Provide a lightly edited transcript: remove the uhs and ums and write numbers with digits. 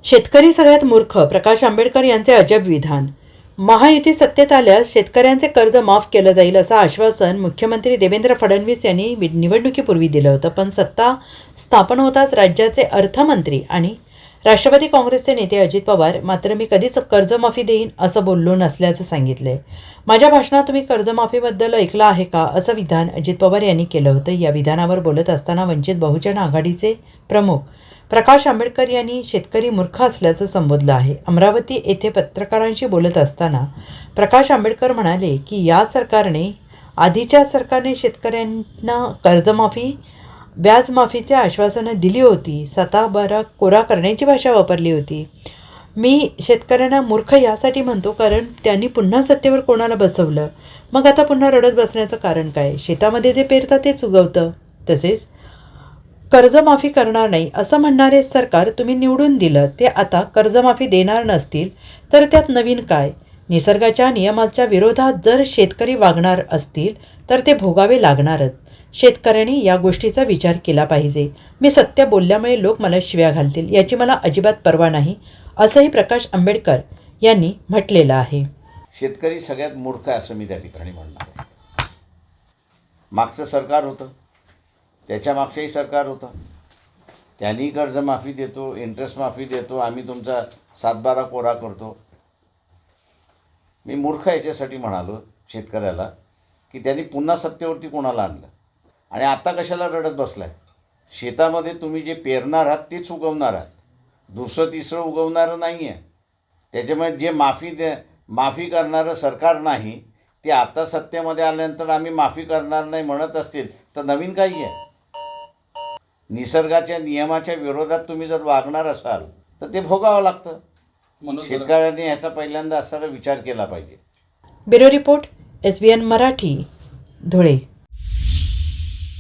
शेतकरी सगळ्यात मूर्ख, प्रकाश आंबेडकर यांचे अजब विधान. महायुती सत्तेत आल्यास शेतकऱ्यांचे कर्ज माफ केलं जाईल असं आश्वासन मुख्यमंत्री देवेंद्र फडणवीस यांनी निवडणुकीपूर्वी दिलं होतं. पण सत्ता स्थापन होताच राज्याचे अर्थमंत्री आणि राष्ट्रवादी काँग्रेसचे नेते अजित पवार मात्र मी कधीच कर्जमाफी देईन असं बोललो नसल्याचं सांगितलंय. माझ्या भाषणात तुम्ही कर्जमाफीबद्दल ऐकलं आहे का असं विधान अजित पवार यांनी केलं होतं. या विधानावर बोलत असताना वंचित बहुजन आघाडीचे प्रमुख प्रकाश आंबेडकर यांनी शेतकरी मूर्ख असल्याचं संबोधलं आहे. अमरावती येथे पत्रकारांशी बोलत असताना प्रकाश आंबेडकर म्हणाले की या सरकारने आधीच्या सरकारने शेतकऱ्यांना कर्जमाफी व्याजमाफीचे आश्वासनं दिली होती. स्वतः बरा कोरा करण्याची भाषा वापरली होती. मी शेतकऱ्यांना मूर्ख यासाठी म्हणतो कारण त्यांनी पुन्हा सत्तेवर कोणाला बसवलं, मग आता पुन्हा रडत बसण्याचं कारण काय? शेतामध्ये जे पेरतं तेच उगवतं. तसेच कर्जमाफी करणार नाही असं म्हणणारे सरकार तुम्ही निवडून दिलं, ते आता कर्जमाफी देणार नसतील तर त्यात नवीन काय? निसर्गाच्या नियमाच्या विरोधात जर शेतकरी वागणार असतील तर ते भोगावे लागणारच. शेतकऱ्यांनी या गोष्टीचा विचार केला पाहिजे. मी सत्य बोलल्यामुळे लोक मला शिव्या घालतील याची मला अजिबात पर्वा नाही असंही प्रकाश आंबेडकर यांनी म्हटलेलं आहे. शेतकरी सगळ्यात मूर्ख आहे असं मी त्या ठिकाणी म्हणणार आहे. मागचं सरकार होतं, त्याच्या मागचंही सरकार होतं, त्यांनी कर्जमाफी देतो, इंटरेस्ट माफी देतो, आम्ही तुमचा 7/12 कोरा करतो. मी मूर्ख याच्यासाठी म्हणालो शेतकऱ्याला की त्यांनी पुन्हा सत्तेवरती कोणाला आणलं आणि आता कशाला रडत बसलाय? शेतामध्ये तुम्ही जे पेरणार आहात तेच उगवणार आहात, दुसरं तिसरं उगवणारं नाही आहे. त्याच्यामुळे जे माफी करणारं सरकार नाही ते आता सत्तेमध्ये आल्यानंतर आम्ही माफी करणार नाही म्हणत असतील तर नवीन काही आहे? निसर्गाच्या नियमाच्या विरोधात तुम्ही जर वागणार असाल तर ते भोगावं लागतं. शेतकऱ्यांनी ह्याचा पहिल्यांदा असा विचार केला पाहिजे. Bureau report, SBN Marathi, Dhule.